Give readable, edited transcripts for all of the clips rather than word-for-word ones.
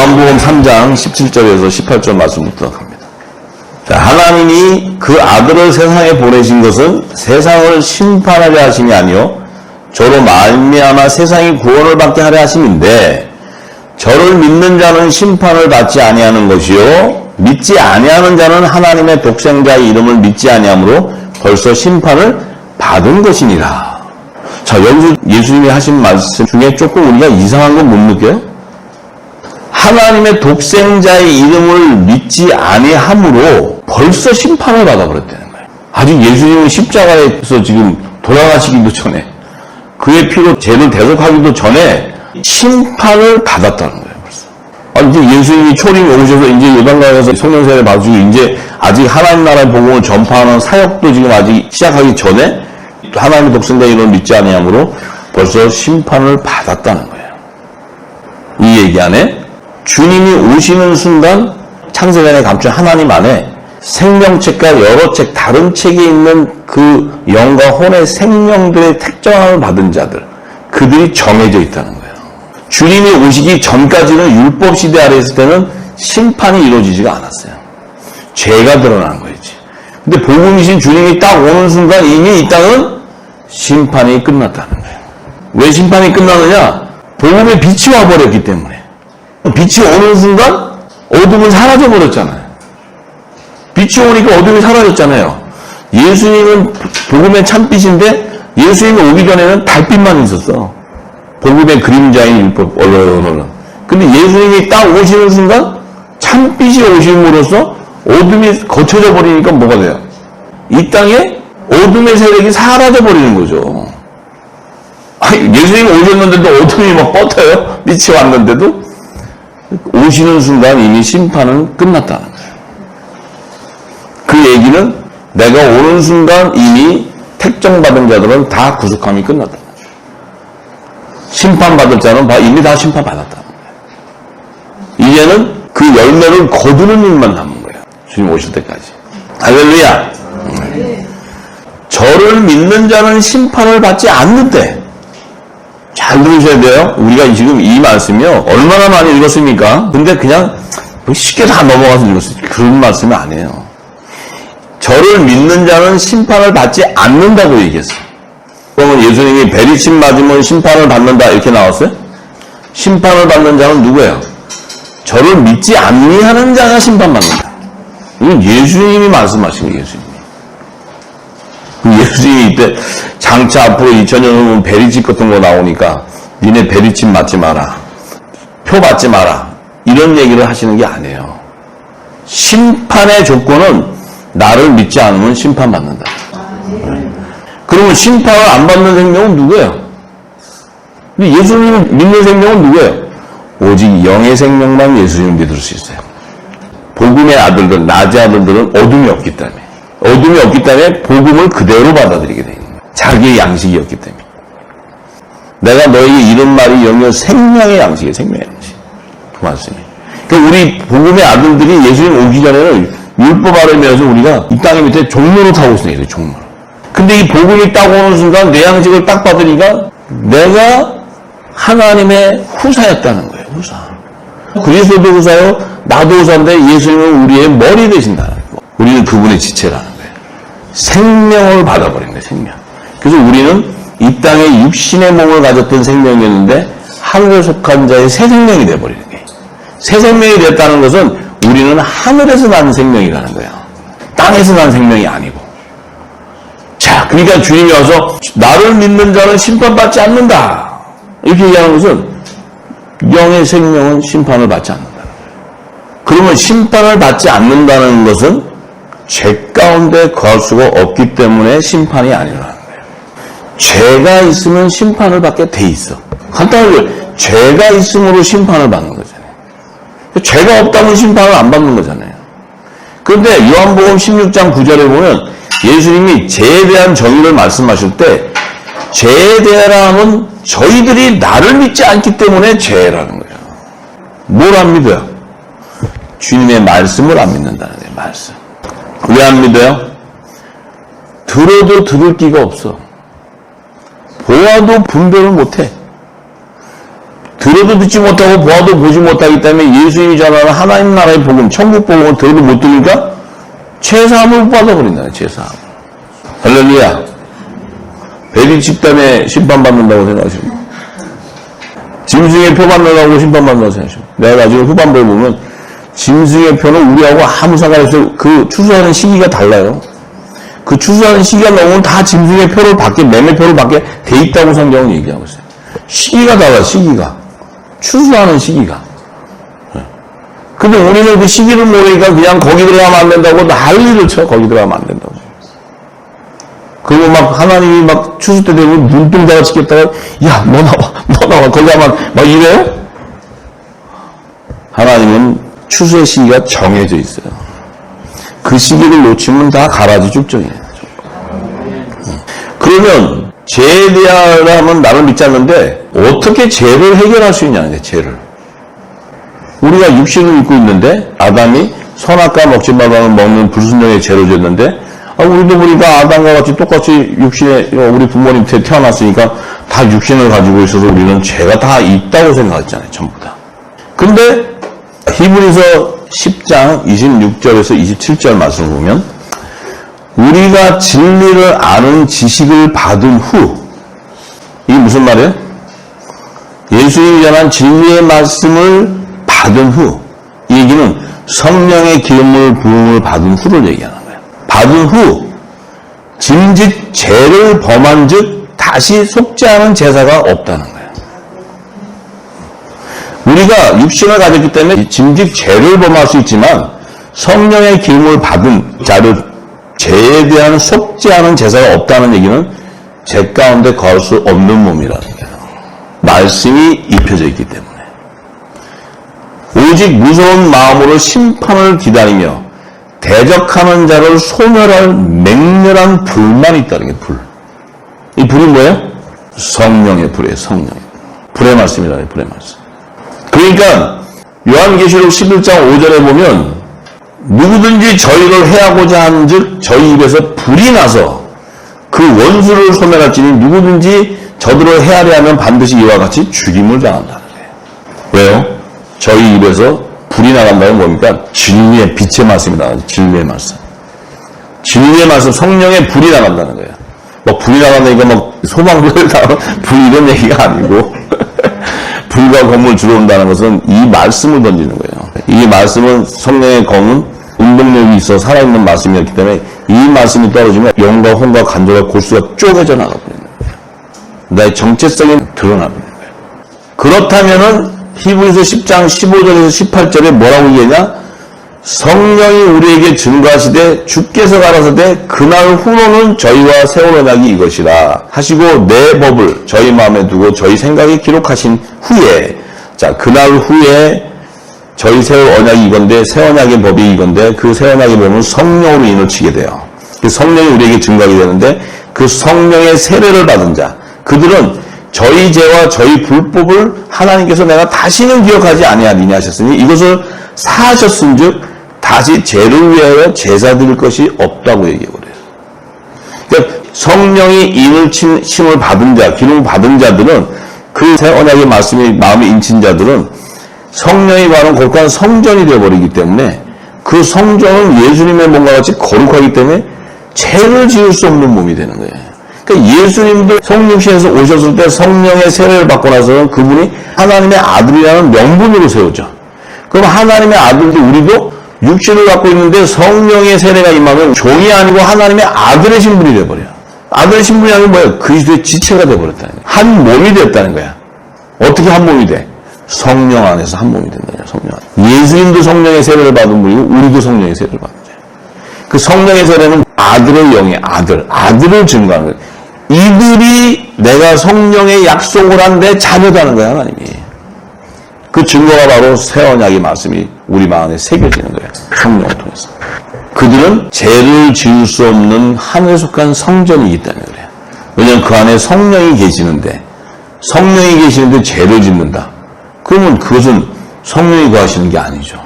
요한복음 3장 17절에서 18절 말씀부터 합니다. 자, 하나님이 그 아들을 세상에 보내신 것은 세상을 심판하려 하심이 아니요 저로 말미암아 세상이 구원을 받게 하려 하심인데 저를 믿는 자는 심판을 받지 아니하는 것이요 믿지 아니하는 자는 하나님의 독생자의 이름을 믿지 아니하므로 벌써 심판을 받은 것이니라. 자, 여기서 예수님이 하신 말씀 중에 조금 우리가 이상한 건 못 느껴요? 하나님의 독생자의 이름을 믿지 아니함으로 벌써 심판을 받아버렸다는 거예요. 아직 예수님은 십자가에서 지금 돌아가시기도 전에 그의 피로 죄를 대속하기도 전에 심판을 받았다는 거예요. 벌써. 이제 예수님이 초림에 오셔서 이제 요단강에서 성령세례 받으시고 이제 아직 하나님 나라의 복음을 전파하는 사역도 지금 아직 시작하기 전에 하나님의 독생자의 이름을 믿지 아니함으로 벌써 심판을 받았다는 거예요. 이 얘기 안에 주님이 오시는 순간 창세기 안에 감춘 하나님 안에 생명책과 여러 책, 다른 책에 있는 그 영과 혼의 생명들의 특정함을 받은 자들, 그들이 정해져 있다는 거예요. 주님이 오시기 전까지는 율법 시대 아래 있을 때는 심판이 이루어지지가 않았어요. 죄가 드러나는 거였지. 근데 복음이신 주님이 딱 오는 순간 이미 이 땅은 심판이 끝났다는 거예요. 왜 심판이 끝나느냐? 복음의 빛이 와버렸기 때문에. 빛이 오는 순간 어둠은 사라져버렸잖아요. 빛이 오니까 어둠이 사라졌잖아요. 예수님은 복음의 참빛인데 예수님이 오기 전에는 달빛만 있었어. 복음의 그림자인 율법 언어는. 근데 예수님이 딱 오시는 순간 참빛이 오심으로써 어둠이 거쳐져 버리니까 뭐가 돼요? 이 땅에 어둠의 세력이 사라져 버리는 거죠. 예수님이 오셨는데도 어둠이 막 뻗어요? 빛이 왔는데도? 오시는 순간 이미 심판은 끝났다는 거예요. 그 얘기는 내가 오는 순간 이미 택정받은 자들은 다 구속함이 끝났다는 거예요. 심판받을 자는 이미 다 심판받았다는 거예요. 이제는 그 열매를 거두는 일만 남은 거예요. 주님 오실 때까지. 할렐루야. 저를 믿는 자는 심판을 받지 않는데, 잘 들으셔야 돼요. 우리가 지금 이 말씀이요 얼마나 많이 읽었습니까? 근데 그냥 쉽게 다 넘어가서 읽었어요. 그런 말씀이 아니에요. 저를 믿는 자는 심판을 받지 않는다고 얘기했어요. 그러면 예수님이 베리침 맞으면 심판을 받는다 이렇게 나왔어요? 심판을 받는 자는 누구예요? 저를 믿지 아니하는 자가 심판받는다. 이건 예수님이 말씀하신 거예요. 예수님이 이때 장차 앞으로 2000년 후면 베리집 같은 거 나오니까 니네 베리집 맞지 마라, 표 받지 마라, 이런 얘기를 하시는 게 아니에요. 심판의 조건은 나를 믿지 않으면 심판받는다. 그러면 심판을 안 받는 생명은 누구예요? 근데 예수님을 믿는 생명은 누구예요? 오직 영의 생명만 예수님을 믿을 수 있어요. 복음의 아들들, 낮의 아들들은 어둠이 없기 때문에, 어둠이 없기 때문에 복음을 그대로 받아들이게 되는 거예요. 자기의 양식이었기 때문에. 내가 너에게 이런 말이 영영 생명의 양식이에요. 생명의 양식. 그 말씀이에요. 그러니까 우리 복음의 아들들이 예수님 오기 전에는 율법 아래 매여서 우리가 이 땅의 밑에 종로로 타고 있어요. 종로로. 근데 이 복음이 딱 오는 순간 내 양식을 딱 받으니까 내가 하나님의 후사였다는 거예요. 후사. 그리스도도 후사요, 나도 후사인데 예수님은 우리의 머리 되신다는 거예요. 우리는 그분의 지체라는 거예요. 생명을 받아버린 거예요. 생명. 그래서 우리는 이 땅에 육신의 몸을 가졌던 생명이었는데 하늘에 속한 자의 새 생명이 되어버리는 거예요. 새 생명이 됐다는 것은 우리는 하늘에서 난 생명이라는 거예요. 땅에서 난 생명이 아니고. 자, 그러니까 주님이 와서 나를 믿는 자는 심판받지 않는다 이렇게 얘기하는 것은 영의 생명은 심판을 받지 않는다는 거예요. 그러면 심판을 받지 않는다는 것은 죄 가운데 거할 수가 없기 때문에 심판이 아니라는 거예요. 죄가 있으면 심판을 받게 돼 있어. 간단하게 죄가 있음으로 심판을 받는 거잖아요. 죄가 없다면 심판을 안 받는 거잖아요. 그런데 요한복음 16장 9절에 보면 예수님이 죄에 대한 정의를 말씀하실 때 죄에 대함은 저희들이 나를 믿지 않기 때문에 죄라는 거예요. 뭘 안 믿어요? 주님의 말씀을 안 믿는다는 거예요. 말씀. 왜 안 믿어요? 들어도 들을 기가 없어. 보아도 분별을 못해. 들어도 듣지 못하고 보아도 보지 못하기 때문에 예수님이 전하는 하나님 나라의 복음, 천국 복음을 들어도 못 들으니까 죄사함을 못 받아버린다. 죄사함. 할렐루야. 베리 집단에 심판받는다고 생각하십니까? 짐승의 표 받는다고 심판받는다고 생각하십니까? 내가 나중에 후반부에 보면 짐승의 표는 우리하고 아무 상관없어요. 그 추수하는 시기가 달라요. 그 추수하는 시기가 넘으면 다 짐승의 표를 받게, 매매표를 받게 돼 있다고 성경은 얘기하고 있어요. 시기가 달라, 시기가. 추수하는 시기가. 근데 우리는 그 시기를 모르니까 그냥 거기 들어가면 안 된다고 난리를 쳐. 거기 들어가면 안 된다고. 그리고 막 하나님이 막 추수 때 되면 눈동자가 찍겠다가, 야, 너 나와. 거기 가면 막 이래요? 하나님은 추수의 시기가 정해져 있어요. 그 시기를 놓치면 다 가라지 쭉정이에요. 그러면 죄에 대하면 나를 믿지 않는데 어떻게 죄를 해결할 수 있냐는 거예요. 죄를. 우리가 육신을 믿고 있는데 아담이 선악과 먹지 말라는 먹는 불순종의 죄를 졌는데 우리도 보니까 아담과 같이 똑같이 육신에 우리 부모님 때 태어났으니까 다 육신을 가지고 있어서 우리는 죄가 다 있다고 생각했잖아요. 전부 다. 근데 히브리서 10장 26절에서 27절 말씀을 보면 우리가 진리를 아는 지식을 받은 후, 이게 무슨 말이에요? 예수님이 전한 진리의 말씀을 받은 후, 이 얘기는 성령의 기름을 부음을 받은 후를 얘기하는 거예요. 받은 후 짐짓 죄를 범한 즉 다시 속지 않은 제사가 없다는 거예요. 우리가 육신을 가졌기 때문에 짐짓 죄를 범할 수 있지만 성령의 기름을 받은 자를 죄에 대한 속지 않은 제사가 없다는 얘기는 죄 가운데 거할 수 없는 몸이라는 거예요. 말씀이 입혀져 있기 때문에. 오직 무서운 마음으로 심판을 기다리며 대적하는 자를 소멸할 맹렬한 불만 있다는 게 불. 이 불이 뭐예요? 성령의 불이에요. 성령의 불의 말씀이다. 불의 말씀. 그러니까 요한계시록 11장 5절에 보면 누구든지 저희를 해하고자 하는 즉 저희 입에서 불이 나서 그 원수를 소멸할지니 누구든지 저들을 해하려 하면 반드시 이와 같이 죽임을 당한다는 거예요. 왜요? 저희 입에서 불이 나간다는 뭡니까? 진리의 빛의 말씀이 나가죠. 진리의 말씀. 진리의 말씀, 성령의 불이 나간다는 거예요. 뭐 불이 나간다니까 막 소방불을 나가는 불 이런 얘기가 아니고 불과 검을 주러 온다는 것은 이 말씀을 던지는 거예요. 이 말씀은 성령의 검은 운동력이 있어 살아있는 말씀이었기 때문에 이 말씀이 떨어지면 영과 혼과 간절과 골수가 쪼개져 나가버리는 거예요. 나의 정체성이 드러나버리는 거예요. 그렇다면은 히브리서 10장 15절에서 18절에 뭐라고 얘기하냐? 성령이 우리에게 증거하시되 주께서 가라사대 그날 후로는 저희와 세울 언약이 이것이라 하시고 내 법을 저희 마음에 두고 저희 생각에 기록하신 후에 자 그날 후에 저희 세울 언약이 이건데 새 언약의 법이 이건데 그 새 언약의 법은 성령으로 인을 치게 돼요. 그 성령이 우리에게 증거하게 되는데 그 성령의 세례를 받은 자 그들은 저희 죄와 저희 불법을 하나님께서 내가 다시는 기억하지 아니하리니 하셨으니 이것을 사하셨은즉 다시 죄를 위하여 제사 드릴 것이 없다고 얘기해버려요. 그러니까 성령이 인을 침을 받은 자, 기름을 받은 자들은 그 새 언약의 말씀이 마음에 인친 자들은 성령이 바로 거룩한 성전이 되어버리기 때문에 그 성전은 예수님의 몸과 같이 거룩하기 때문에 죄를 지을 수 없는 몸이 되는 거예요. 그러니까 예수님도 성육신에서 오셨을 때 성령의 세례를 받고 나서는 그분이 하나님의 아들이라는 명분으로 세우죠. 그럼 하나님의 아들도 우리도 육신을 갖고 있는데 성령의 세례가 임하면 종이 아니고 하나님의 아들의 신분이 되어버려요. 아들의 신분이 아니면 뭐예요? 그리스도의 지체가 되어버렸다는 거예요. 한 몸이 됐다는 거야. 어떻게 한 몸이 돼? 성령 안에서 한 몸이 된다는 거예요. 성령 안에. 예수님도 성령의 세례를 받은 분이고 우리도 성령의 세례를 받은 거예요. 그 성령의 세례는 아들의 영의 아들을 증거하는 거예요. 이들이 내가 성령의 약속을 한 내 자녀다는 거야, 하나님이. 그 증거가 바로 새 언약의 말씀이 우리 마음에 새겨지는 거예요. 성령을 통해서. 그들은 죄를 지을 수 없는 하늘에 속한 성전이기 때문에 그래요. 왜냐하면 그 안에 성령이 계시는데 죄를 짓는다. 그러면 그것은 성령이 거하시는 게 아니죠.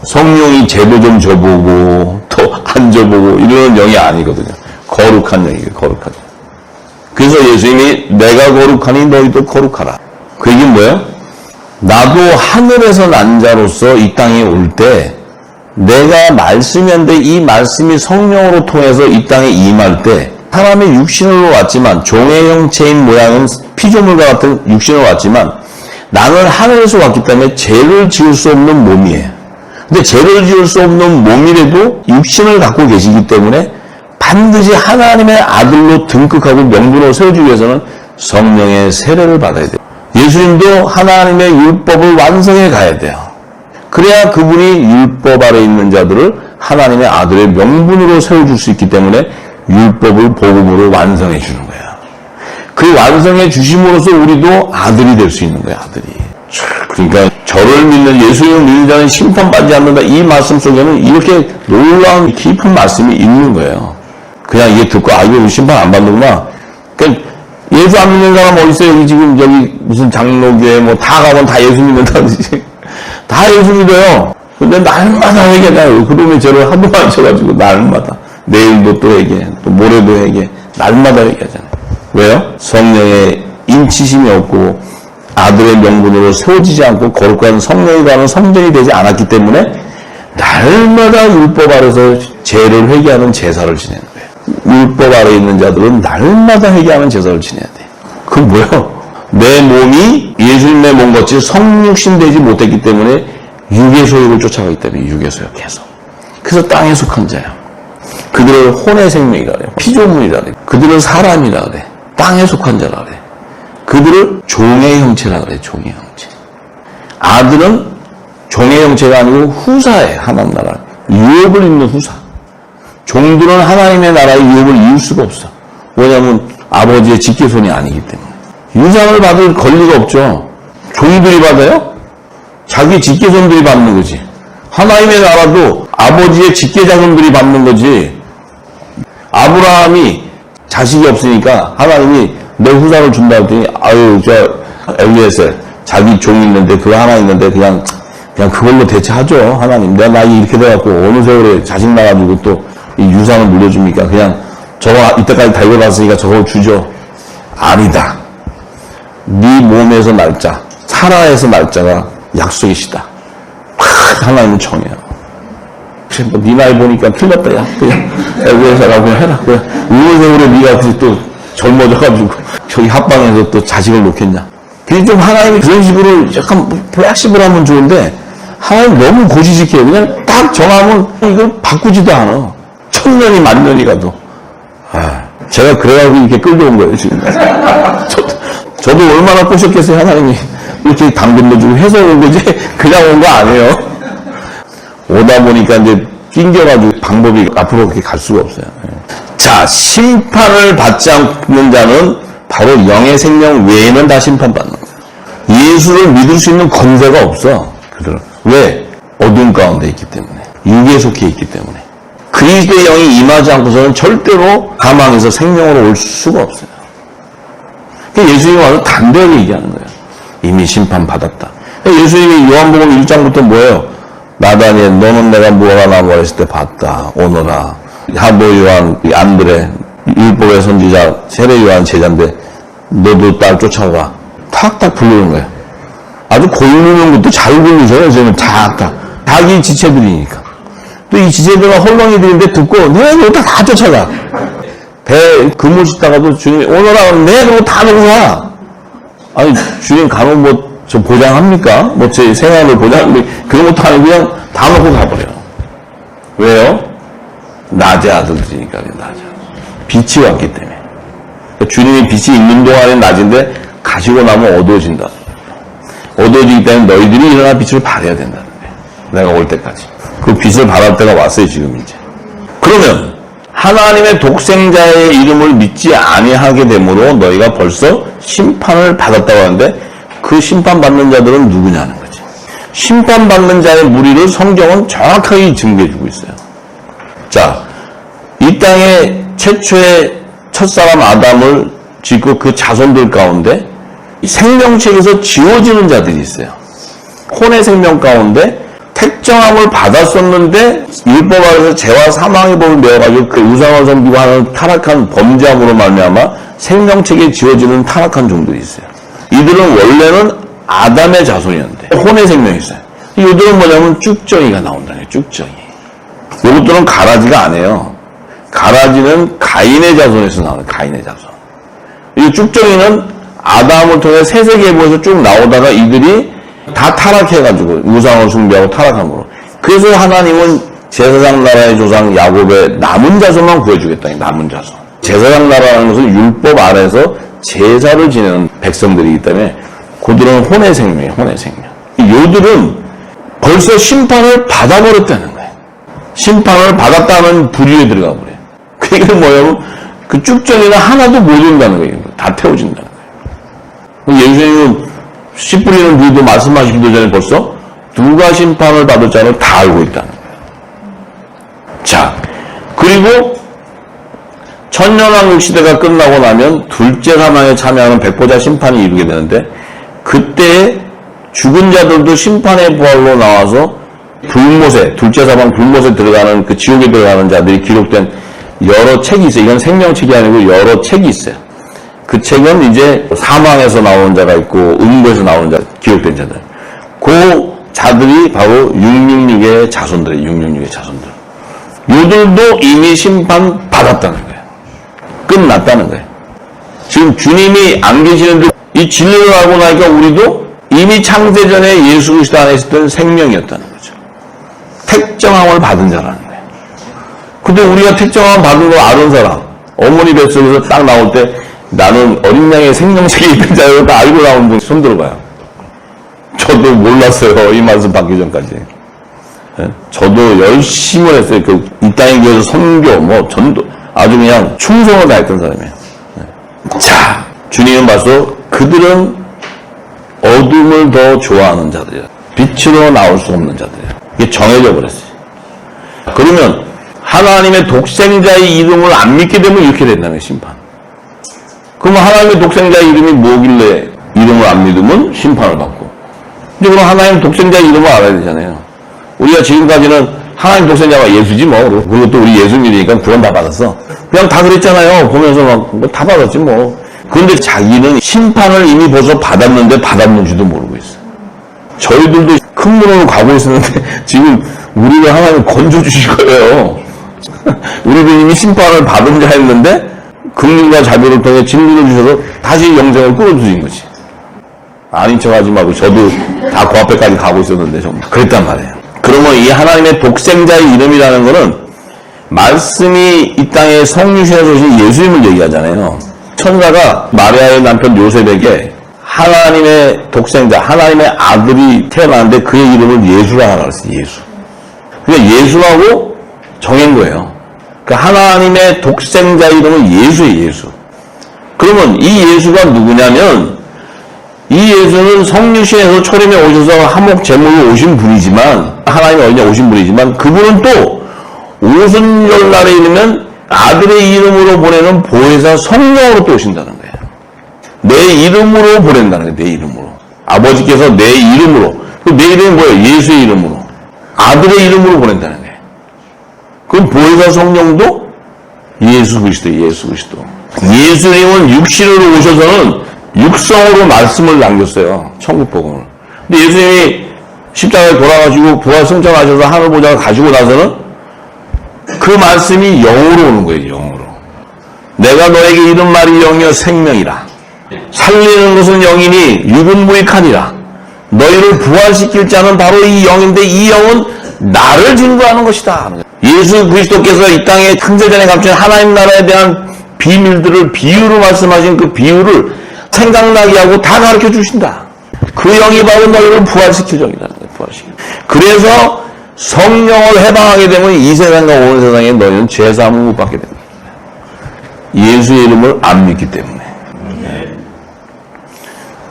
성령이 죄도 좀 져보고 또 안 져보고 이런 영이 아니거든요. 거룩한 영이에요. 거룩한 영. 그래서 예수님이 내가 거룩하니 너희도 거룩하라. 그 얘기는 뭐예요? 나도 하늘에서 난 자로서 이 땅에 올 때 내가 말씀이었는데 이 말씀이 성령으로 통해서 이 땅에 임할 때 사람의 육신으로 왔지만 종의 형체인 모양은 피조물과 같은 육신으로 왔지만 나는 하늘에서 왔기 때문에 죄를 지을 수 없는 몸이에요. 근데 죄를 지을 수 없는 몸이라도 육신을 갖고 계시기 때문에 반드시 하나님의 아들로 등극하고 명분으로 세워주기 위해서는 성령의 세례를 받아야 돼요. 예수님도 하나님의 율법을 완성해 가야 돼요. 그래야 그분이 율법 아래 있는 자들을 하나님의 아들의 명분으로 세워줄 수 있기 때문에 율법을 복음으로 완성해 주는 거예요. 그 완성해 주심으로써 우리도 아들이 될 수 있는 거예요. 아들이. 그러니까 저를 믿는 예수님을 믿는 자는 심판받지 않는다. 이 말씀 속에는 이렇게 놀라운 깊은 말씀이 있는 거예요. 그냥 이게 듣고 이거 심판 안 받는구나. 그러니까 예수 안 믿는 사람 어디 있어요? 여기 지금 여기 무슨 장로교회 뭐 다 가면 다 예수 믿는다든지 다 예수 믿어요. 근데 날마다 회개해요. 그놈의 죄를 하도 많이 쳐가지고 날마다 내일도 또 회개, 또 모레도 회개, 날마다 회개하잖아요. 왜요? 성령의 인치심이 없고 아들의 명분으로 세워지지 않고 거룩한 성령이 가는 성전이 되지 않았기 때문에 날마다 율법 아래서 죄를 회개하는 제사를 지내는 거예요. 율법 아래 있는 자들은 날마다 회개하는 제사를 지내야 돼요. 그건 뭐예요? 내 몸이 예수님의 몸같이 성육신 되지 못했기 때문에 육의 소욕을 쫓아가기 때문에 육의 소욕 계속. 그래서 땅에 속한 자예요. 그들을 혼의 생명이라 그래. 피조물이라 그래. 그들은 사람이라 그래. 땅에 속한 자라 그래. 그들을 종의 형체라 그래. 종의 형체. 아들은 종의 형체가 아니고 후사예요. 하나님 나라. 유업을 입는 후사. 종들은 하나님의 나라의 유업을 이을 수가 없어. 왜냐하면 아버지의 직계손이 아니기 때문에. 유산을 받을 권리가 없죠. 종들이 받아요? 자기 직계손들이 받는 거지. 하나님의 나라도 아버지의 직계자손들이 받는 거지. 아브라함이 자식이 없으니까 하나님이 내 후사를 준다 했더니 엘리에셀 자기 종이 있는데 그거 하나 있는데 그냥 그걸로 대체하죠. 하나님 내 나이 이렇게 돼갖고 어느 세월에 자식 나가지고 또 이 유산을 물려줍니까? 그냥 저거 이때까지 달고 났으니까 저걸 주죠. 아니다. 네 몸에서 날짜 사라에서 날짜가 약속이시다. 하나님은 정해요. 뭐 네 나이 보니까 틀렸다. 야 그냥 엘리에셀하고 그냥 해라. 그냥 어느 세월에 네가 또 젊어져가지고 저기 합방에서 또 자식을 놓겠냐. 그게 좀 하나님이 그런 식으로 약간 플렉시블하면 좋은데 하나님 너무 고지식해요. 그냥 딱 정하면 이걸 바꾸지도 않아. 1000년이 10,000년이 가도. 제가 그래가지고 이렇게 끌려온 거예요 지금. 저도 얼마나 꼬셨겠어요. 하나님이 이렇게 당근도 주고 해서 온 거지 그냥 온 거 아니에요. 오다 보니까 이제 낑겨가지고 방법이 앞으로 그렇게 갈 수가 없어요. 자, 심판을 받지 않는 자는 바로 영의 생명 외에는 다 심판받는 거예요. 예수를 믿을 수 있는 권세가 없어. 그들은. 왜? 어둠 가운데 있기 때문에. 육에 속해 있기 때문에. 그리스도의 영이 임하지 않고서는 절대로 사망에서 생명으로 올 수가 없어요. 예수님이 와서 담대하게 얘기하는 거예요. 이미 심판받았다. 예수님이 요한복음 1장부터 뭐예요? 나다니엘 너는 내가 무화과 나무가 있을 때 봤다. 오너라. 사도 요한, 안드레, 율법의 선지자, 세례 요한 제자인데 너도 딸 쫓아와. 탁탁 부르는 거예요. 아주 고유명 것도 잘 부르셔요. 저는 탁탁. 자기 지체들이니까. 또 이 지체들은 헐렁이들인데 듣고 내가 그거 다 쫓아가. 배 그물 싣다가도 주님이 오너라 그러면 내가 그거 다 들고 가. 아니 주님 가면 뭐 저 보장합니까? 뭐 제 생활을 그런 것도 아니고 그냥 다 놓고 가버려요. 왜요? 낮의 아들들이니까 낮의 아들. 빛이 왔기 때문에. 주님이 빛이 있는 동안은 낮인데 가시고 나면 어두워진다. 어두워지기 때문에 너희들이 일어나 빛을 발해야 된다는 거예요. 내가 올 때까지. 그 빛을 발할 때가 왔어요 지금 이제. 그러면 하나님의 독생자의 이름을 믿지 아니하게 되므로 너희가 벌써 심판을 받았다고 하는데 그 심판받는 자들은 누구냐는 거지. 심판받는 자의 무리를 성경은 정확하게 증거해주고 있어요. 자, 이 땅에 최초의 첫사람 아담을 짓고 그 자손들 가운데 생명책에서 지워지는 자들이 있어요. 혼의 생명 가운데 택정함을 받았었는데 율법 아래서 죄와 사망의 법을 메워가지고 그 우상을 섬기고 하는 타락한 범죄함으로 말미암아 생명책에 지워지는 타락한 종들이 있어요. 이들은 원래는 아담의 자손이었는데 혼의 생명이 있어요. 이들은 뭐냐면 쭉정이가 나온다는 거예요. 쭉정이. 이것들은 가라지가 아니에요. 가라지는 가인의 자손에서 나오는 가인의 자손. 이 쭉정이는 아담을 통해 세세계보에서 쭉 나오다가 이들이 다 타락해가지고 우상을 숭배하고 타락함으로. 그래서 하나님은 제사장 나라의 조상 야곱의 남은 자손만 구해주겠다. 남은 자손. 제사장 나라라는 것은 율법 아래서 제사를 지내는 백성들이기 때문에 그들은 혼의 생명이에요. 혼의 생명. 요들은 벌써 심판을 받아버렸다는 거예요. 심판을 받았다는 부류에 들어가 버려요. 그게 뭐냐면 그 쭉정이는 하나도 못 온다는 거예요. 다 태워진다는 거예요. 예수님은 씨 뿌리는 부류도 말씀하시기도 전에 벌써 누가 심판을 받을 자를 다 알고 있다는 거예요. 자, 그리고 천년왕국 시대가 끝나고 나면 둘째 사망에 참여하는 백보자 심판이 이루게 되는데 그때 죽은 자들도 심판의 부활로 나와서 불못에, 둘째 사망 불못에 들어가는 그 지옥에 들어가는 자들이 기록된 여러 책이 있어요. 이건 생명책이 아니고 여러 책이 있어요. 그 책은 이제 사망에서 나오는 자가 있고 음부에서 나오는 자, 기록된 자들. 그 자들이 바로 666의 자손들이에요. 666의 자손들. 요들도 이미 심판 받았다는 거예요. 끝났다는 거예요. 지금 주님이 안 계시는데 이 진리를 알고 나니까 우리도 이미 창세전에 예수 그리스도 안에 있었던 생명이었다는 거죠. 택정함을 받은 자라는 거예요. 근데 우리가 택정함을 받은 걸 아는 사람, 어머니 뱃속에서 딱 나올 때 나는 어린 양의 생명책에 있는 자라고 다 알고 나온 분 손 들어봐요. 저도 몰랐어요. 이 말씀 받기 전까지. 저도 열심히 했어요. 이 땅에 기어서 선교, 전도, 아주 그냥 충성을 다했던 사람이에요. 자, 주님은 봐서 그들은 어둠을 더 좋아하는 자들이에요. 빛으로 나올 수 없는 자들이에요. 이게 정해져 버렸어요. 그러면 하나님의 독생자의 이름을 안 믿게 되면 이렇게 된다는 거예요, 심판. 그러면 하나님의 독생자의 이름이 뭐길래 이름을 안 믿으면 심판을 받고. 근데 그럼 하나님 독생자의 이름을 알아야 되잖아요. 우리가 지금까지는 하나님 독생자가 예수지 뭐. 그리고 또 우리 예수 믿으니까 구원 다 받았어. 그냥 다 그랬잖아요. 보면서 막 다 받았지 뭐. 그런데 자기는 심판을 이미 벌써 받았는데 받았는지도 모르고 있어. 저희들도 큰 문으로 가고 있었는데 지금 우리를 하나님 건져주실 거예요. 우리도 이미 심판을 받은 자였는데 긍휼과 자비를 통해 진리를 주셔서 다시 영생을 끌어주신 거지. 아닌 척하지 말고 저도 다 그 앞에까지 가고 있었는데 정말 그랬단 말이에요. 그러면 이 하나님의 독생자의 이름이라는 거는 말씀이 이 땅에 성육신에서 오신 예수님을 얘기하잖아요. 천사가 마리아의 남편 요셉에게 하나님의 독생자, 하나님의 아들이 태어났는데 그의 이름을 예수라 하라 그랬어요. 예수. 그러니까 예수라고 정한 거예요. 그러니까 하나님의 독생자 이름은 예수예요. 예수. 그러면 이 예수가 누구냐면 이 예수는 성육신에서 초림에 오셔서 한몫 제물로 오신 분이지만 하나님의 어린이 오신 분이지만 그분은 또 오순절날에 이르면 아들의 이름으로 보내는 보혜사 성령으로 또 오신다는 거예요. 내 이름으로 보낸다는 거예요. 내 이름으로. 아버지께서 내 이름으로. 내 이름이 뭐예요? 예수의 이름으로. 아들의 이름으로 보낸다는 거예요. 그럼 보혜사 성령도 예수 그리스도예요. 예수 그리스도. 예수님은 육신으로 오셔서는 육성으로 말씀을 남겼어요. 천국복음을. 근데 예수님이 십자가에 돌아가시고 부활 승천하셔서 하늘 보좌를 가지고 나서는 그 말씀이 영으로 오는 거예요. 영으로. 내가 너에게 이른 말이 영이여 생명이라. 살리는 것은 영이니 육은 무익하니라. 너희를 부활시킬 자는 바로 이 영인데 이 영은 나를 증거하는 것이다. 예수 그리스도께서 이 땅에 창세전에 감춘 하나님 나라에 대한 비밀들을 비유로 말씀하신 그 비유를 생각나게 하고 다 가르쳐 주신다. 그 영이 바로 너희를 부활시킬 영이라는 거예요. 부활시킬. 그래서 성령을 해방하게 되면 이 세상과 온 세상에 너희는 죄사함을 못 받게 됩니다. 예수의 이름을 안 믿기 때문에.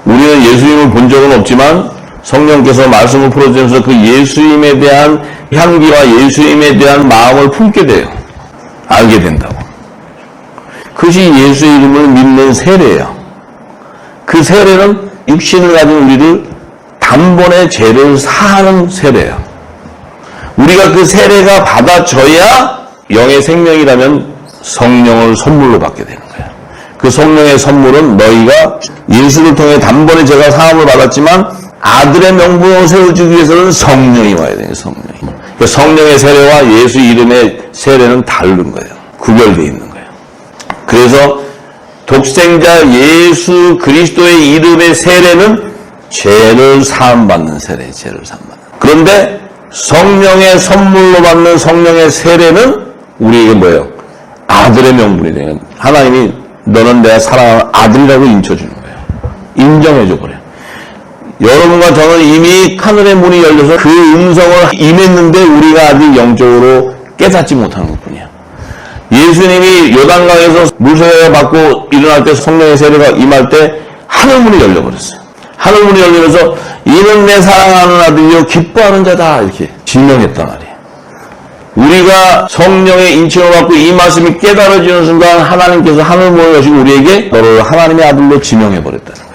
우리는 예수님을 본 적은 없지만 성령께서 말씀을 풀어주면서 그 예수님에 대한 향기와 예수님에 대한 마음을 품게 돼요. 알게 된다고. 그것이 예수의 이름을 믿는 세례예요. 그 세례는 육신을 가진 우리를 단번에 죄를 사하는 세례예요. 우리가 그 세례가 받아져야 영의 생명이라면 성령을 선물로 받게 되는 거예요. 그 성령의 선물은 너희가 예수를 통해 단번에 제가 사함을 받았지만 아들의 명분으로 세워주기 위해서는 성령이 와야 돼요. 성령이. 그러니까 성령의 세례와 예수 이름의 세례는 다른 거예요. 구별되어 있는 거예요. 그래서 독생자 예수 그리스도의 이름의 세례는 죄를 사함받는 세례, 죄를 사함받는. 그런데 성령의 선물로 받는 성령의 세례는 우리에게 뭐예요? 아들의 명분이 돼요. 하나님이 너는 내가 사랑하는 아들이라고 인쳐주는 거예요. 인정해줘 버려요. 여러분과 저는 이미 하늘의 문이 열려서 그 음성을 임했는데 우리가 아직 영적으로 깨닫지 못하는 것뿐이야. 예수님이 요단강에서 물세례를 받고 일어날 때 성령의 세례가 임할 때 하늘문이 열려버렸어요. 하늘문이 열리면서 이는 내 사랑하는 아들이요 기뻐하는 자다 이렇게 증명했단 말이에요. 우리가 성령의 인칭을 받고 이 말씀이 깨달아지는 순간 하나님께서 하늘문을 여시고 우리에게 너를 하나님의 아들로 지명해버렸다는 거예요.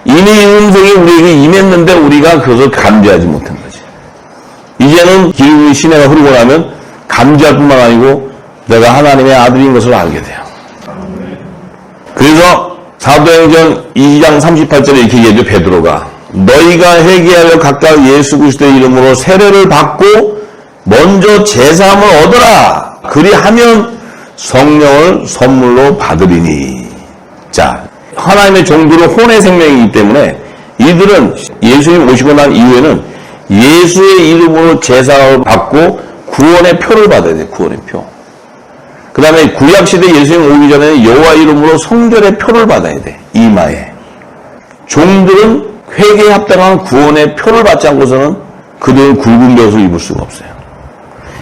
이미 이 음성이 우리에게 임했는데 우리가 그것을 감지하지 못한 거지. 이제는 기름이 시내가 흐르고 나면 감지할 뿐만 아니고 내가 하나님의 아들인 것을 알게 돼요. 그래서 사도행전 2장 38절에 이렇게 얘기해줘. 베드로가 너희가 회개하여 각각 예수 그리스도의 이름으로 세례를 받고 먼저 제사함을 얻어라. 그리하면 성령을 선물로 받으리니. 자, 하나님의 종들은 혼의 생명이기 때문에 이들은 예수님 오시고 난 이후에는 예수의 이름으로 제사를 받고 구원의 표를 받아야 돼요. 구원의 표. 그 다음에 구약시대 예수님 오기 전에 여호와 이름으로 성결의 표를 받아야 돼. 이마에. 종들은 회개에 합당한 구원의 표를 받지 않고서는 그들은 굵은 베옷을 입을 수가 없어요.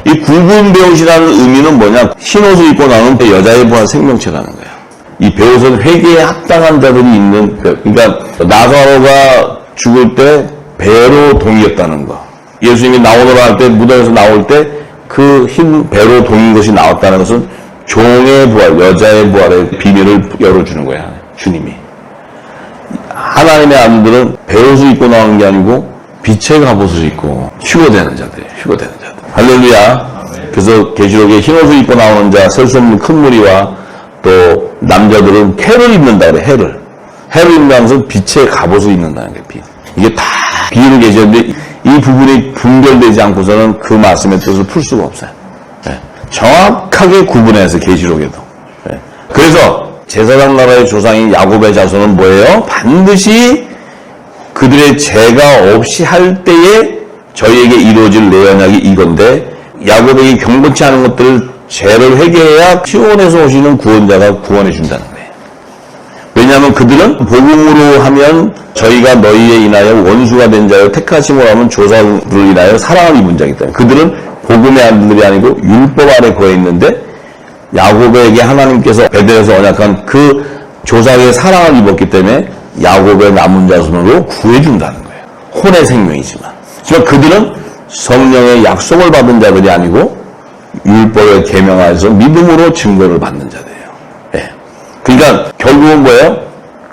이 굵은 베옷이라는 의미는 뭐냐? 흰옷을 입고 나오는 여자의 부한 생명체라는 거예요. 이 베옷은 회개에 합당한 자들이 입는 베옷. 그러니까 나사로가 죽을 때 배로 동이었다는 거. 예수님이 나오노라 할 때 무덤에서 나올 때 그 흰 배로 동인 것이 나왔다는 것은 종의 부활, 여자의 부활의 비밀을 열어주는 거야. 주님이. 하나님의 아들들은 베옷을 입고 나오는 게 아니고 빛의 갑옷을 입고 휴거되는 자들이에요. 휴거되는 자들. 할렐루야. 그래서 계시록에 흰옷을 입고 나오는 자, 셀 수 없는 큰 무리와 또 남자들은 해를 입는다 그래. 해를 입는다는 것은 빛의 갑옷을 입는다는 게 빛. 이게 다 비유를 계시는데 이 부분이 분별되지 않고서는 그 말씀의 뜻을 풀 수가 없어요. 네. 정확하게 구분해서 계시록에도. 네. 그래서 제사장 나라의 조상인 야곱의 자손은 뭐예요? 반드시 그들의 죄가 없이 할 때에 저희에게 이루어질 내 언약이 이건데 야곱에게 경건치 않은 것들을 죄를 회개해야 시온에서 오시는 구원자가 구원해 준다는 거예요. 왜냐하면 그들은 복음으로 하면 저희가 너희에 인하여 원수가 된 자여 택하심으로 하면 조상을 인하여 사랑을 입은 자이기 때문에 그들은 복음의 아들들이 아니고 율법 아래 거해 있는데 야곱에게 하나님께서 베델에서 언약한 그 조상의 사랑을 입었기 때문에 야곱의 남은 자손으로 구해준다는 거예요. 혼의 생명이지만. 하지만 그들은 성령의 약속을 받은 자들이 아니고 율법의 계명하에서 믿음으로 증거를 받는 자들이에요. 네. 그러니까 결국은 뭐예요?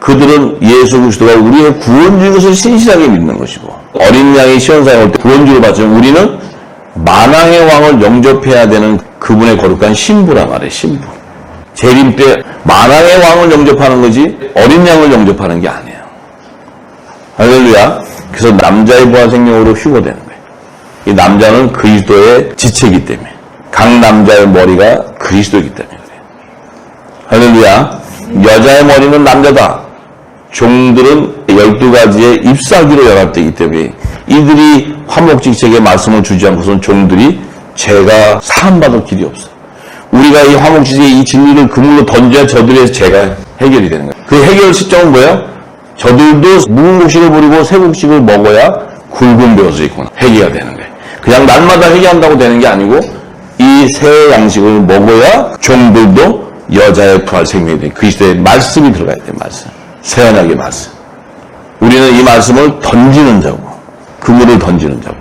그들은 예수 그리스도가 우리의 구원주인 것을 신실하게 믿는 것이고 어린 양이 시온산에 올 때 구원주를 받지만 우리는 만왕의 왕을 영접해야 되는 그분의 거룩한 신부란 말이에요. 신부. 재림 때 만왕의 왕을 영접하는 거지 어린 양을 영접하는 게 아니에요. 할렐루야. 그래서 남자의 부활 생명으로 휴거되는 거예요. 이 남자는 그리스도의 지체이기 때문에 각 남자의 머리가 그리스도이기 때문에 그래요. 할렐루야. 여자의 머리는 남자다. 종들은 12가지의 잎사귀로 연합되기 때문에 이들이 화목직책의 말씀을 주지 않고서는 종들이 죄가 사함받을 길이 없어요. 우리가 이 화목직책의 이 진리를 그물로 던져야 저들의 죄가 해결이 되는 거예요. 그 해결 시점은 뭐예요? 저들도 묵은 곡식을 부리고 새 곡식을 먹어야 굵은 베옷을 입고 회개가 되는 거예요. 그냥 날마다 회개한다고 되는 게 아니고 이 새 양식을 먹어야 종들도 여자의 부활 생명이 돼. 그리스도의 말씀이 들어가야 돼. 말씀. 새 언약의 말씀. 우리는 이 말씀을 던지는 자고 그물을 던지는 자고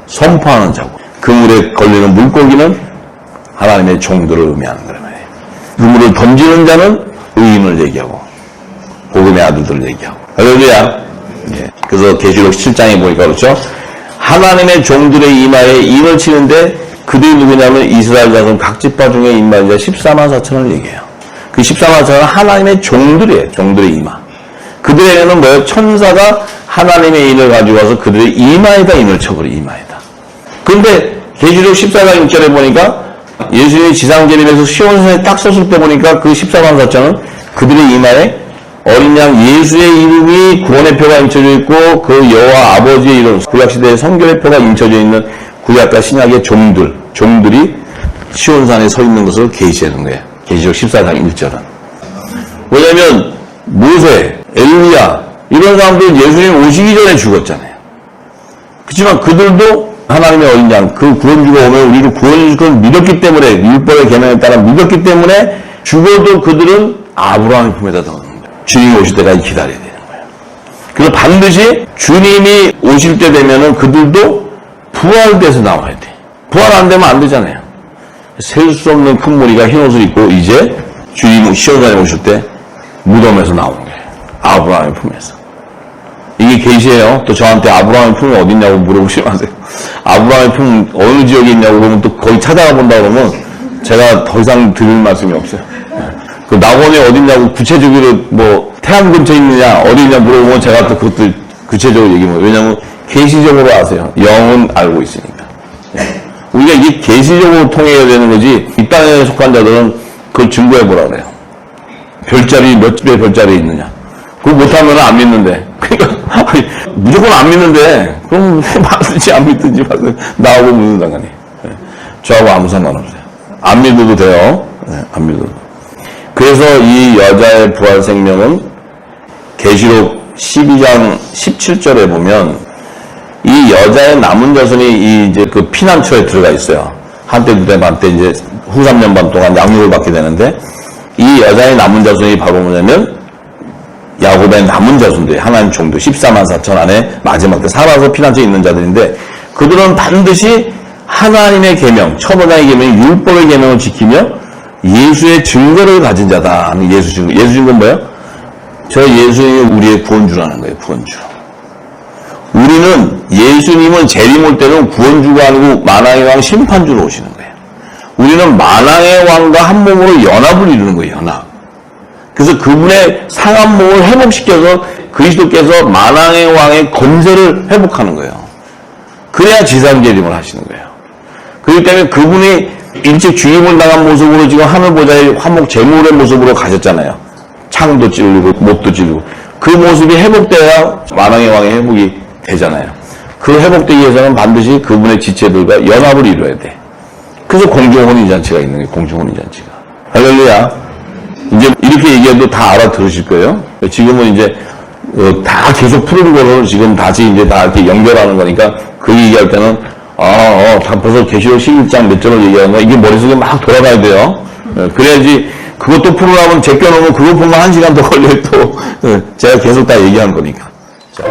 선포하는 자고 그물에 걸리는 물고기는 하나님의 종들을 의미하는 거란 말이에요. 그물을 던지는 자는 의인을 얘기하고 복음의 아들들을 얘기하고. 할렐루야. 예. 그래서 계시록 7장에 보니까 그렇죠. 하나님의 종들의 이마에 인을 치는데 그들이 누구냐면 이스라엘 자손 각 지파 중에 인마자 14만 4천을 얘기해요. 그 14만 4천은 하나님의 종들이에요. 종들의 이마. 그들에게는 뭐예요? 천사가 하나님의 인을 가지고 와서 그들의 이마에다 인을 쳐버려, 이마에다. 그런데 계시록 14장 6절에 보니까 예수님이 지상재림에서 시온산에 딱 섰을 때 보니까 그 14만 4천은 그들의 이마에 어린 양 예수의 이름이 구원의 표가 인쳐져 있고 그 여호와 아버지의 이름, 구약시대의 성결의 표가 인쳐져 있는 구약과 신약의 종들이 시온산에 서 있는 것을 계시하는 거예요. 계시록 14장 1절은. 왜냐하면 모세, 엘리야 이런 사람들은 예수님 오시기 전에 죽었잖아요. 그렇지만 그들도 하나님의 어린 양, 그 구원주가 오면 우리를 구원해 줄 걸 믿었기 때문에, 율법의 계명에 따라 믿었기 때문에 죽어도 그들은 아브라함의 품에다 넣는 거예요. 주님이 오실 때까지 기다려야 되는 거예요. 그래서 반드시 주님이 오실 때 되면은 그들도 부활돼서 나와야 돼. 부활 안 되면 안 되잖아요. 셀 수 없는 큰 무리가 흰 옷을 입고 이제 주님 시온산에 오실 때 무덤에서 나오는 거예요. 아브라함의 품에서. 이게 계시예요. 또 저한테 아브라함의 품이 어딨냐고 물어보시면 안 돼요. 아브라함의 품 어느 지역에 있냐고 그러면 또 거기 찾아가 본다 그러면 제가 더 이상 드릴 말씀이 없어요. 그 낙원이 어딨냐고 구체적으로 뭐 태안 근처에 있느냐 어디 있냐 물어보면 제가 또 그것도 구체적으로 얘기해요. 왜냐하면 계시적으로 아세요. 영은 알고 있으니까. 우리가 이게 계시적으로 통해야 되는 거지 이 땅에 속한 자들은 그걸 증거해 보라 그래요. 별자리 몇 집에 별자리 있느냐. 그거 못하면 안 믿는데. 그러니까 무조건 안 믿는데 그럼 믿든지 안 믿든지 나하고 무슨 상관이. 저하고 아무 상관없어요. 안 믿어도 돼요. 안 믿어도. 그래서 이 여자의 부활 생명은 계시록 12장 17절에 보면 이 여자의 남은 자손이 이제 그 피난처에 들어가 있어요. 한때 두대 반때 이제 후 3년 반 동안 양육을 받게 되는데 이 여자의 남은 자손이 바로 뭐냐면 야곱의 남은 자손들, 하나님 종들 14만 4천 안에 마지막 때 살아서 피난처에 있는 자들인데 그들은 반드시 하나님의 계명, 천번왕의 계명, 율법의 계명을 지키며 예수의 증거를 가진 자다 하는 예수 증거. 예수 증거는 뭐예요? 저 예수님이 우리의 구원주라는 거예요. 구원주. 우리는 예수님은 재림 올 때는 구원주가 아니고 만왕의 왕 심판주로 오시는 거예요. 우리는 만왕의 왕과 한 몸으로 연합을 이루는 거예요. 연합. 그래서 그분의 상한 몸을 회복시켜서 그리스도께서 만왕의 왕의 권세를 회복하는 거예요. 그래야 지상재림을 하시는 거예요. 그렇기 때문에 그분이 일찍 죽임을 당한 모습으로 지금 하늘보좌의 화목 제물의 모습으로 가셨잖아요. 창도 찌르고 못도 찌르고 그 모습이 회복돼야 만왕의 왕의 회복이 되잖아요. 그 회복되기 위해서는 반드시 그분의 지체들과 연합을 이루어야 돼. 그래서 공중혼인잔치가 있는 거예요. 공중혼인잔치가. 할렐루야. 이제 이렇게 얘기해도 다 알아들으실 거예요. 지금은 이제 다 계속 푸른 거를 지금 다시 이제 다 이렇게 연결하는 거니까 그 얘기할 때는 다 벌써 계시록 11장 몇 절을 얘기하는 거야. 이게 머릿속에 막 돌아가야 돼요. 그래야지 그것도 풀으려면 제껴놓으면 그거 보면 1시간 더 걸려요 또. 제가 계속 다 얘기한 거니까. 자.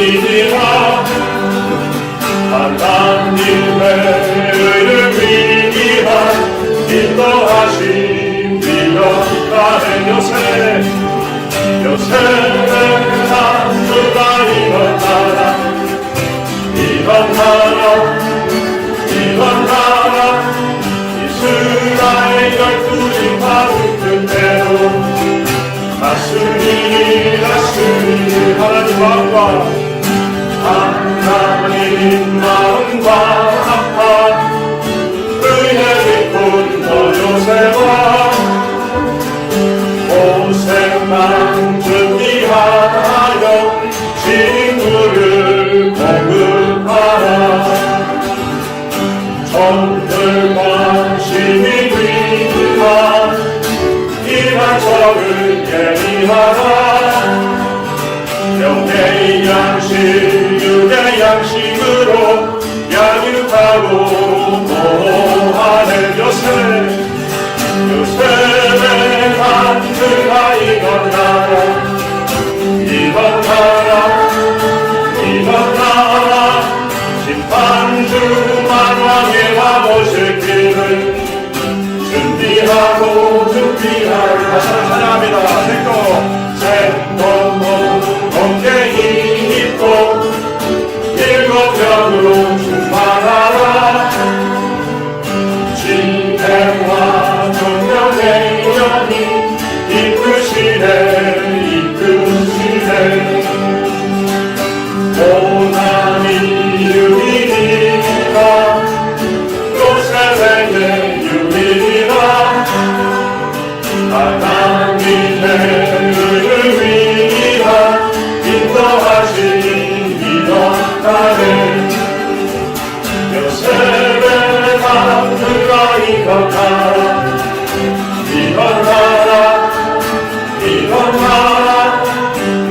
유민이라 하나님의 의를 위기한 인도하신 미역가의 요셉의 남주가 이런 나라 이스라엘 12지파 그대로 다스리니 하나님 마음과 합한 은혜 깊은 너 요셉아 고생만 준비하여 친구를 공급하라 전들과 시민들과 이란처를 예리하라 영의 양식 육의 양식으로 양육하고 보호하는 요셉의 단드가 이건 나라 심판주 만왕의 와보실 길을 준비하고 다시 찬양합니다. 새거 어깨 힘입고 일곱 병으로 충만하라 진행과 정령의 영이 이끄시네 고난이 유민이라 요셉에게 유민이라 하나님의 의를 위한 인도하신 미덕가네 요셉의 남들과 이건 나라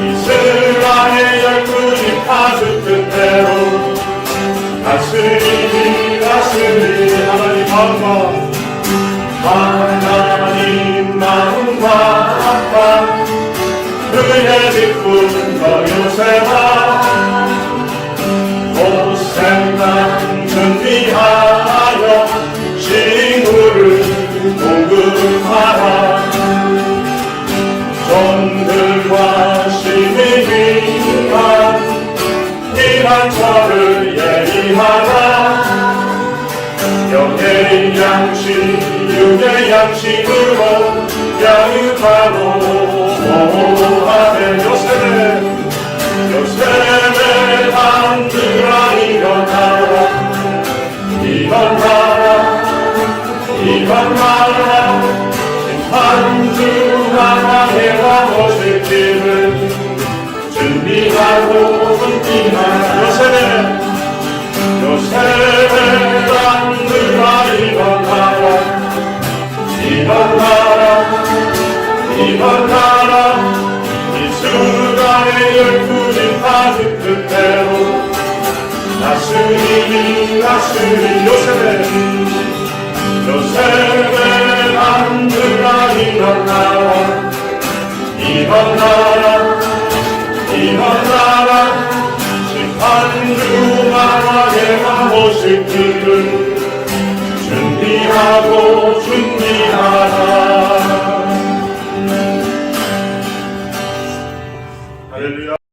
이스라엘 12지파 뜻대로 다스리니 하나님 마음과 합한 은혜 깊은 너 요셉아 고생만 준비하여 친구를 공급하라 전들과 시민이란 이란처를 예리하라 영의 양식 육의 양식으로 양육하고 보호하는 요셉의 단드라 이건 나라 심판주 만왕의 와보실 길을 준비하는 요셉의 단드라 이건 나라 이스라엘 12지파 뜻대로 다스리니 요셉의 남들아 이건 나라 심판주 만왕의 와보실 길을 준비하라 할렐루야.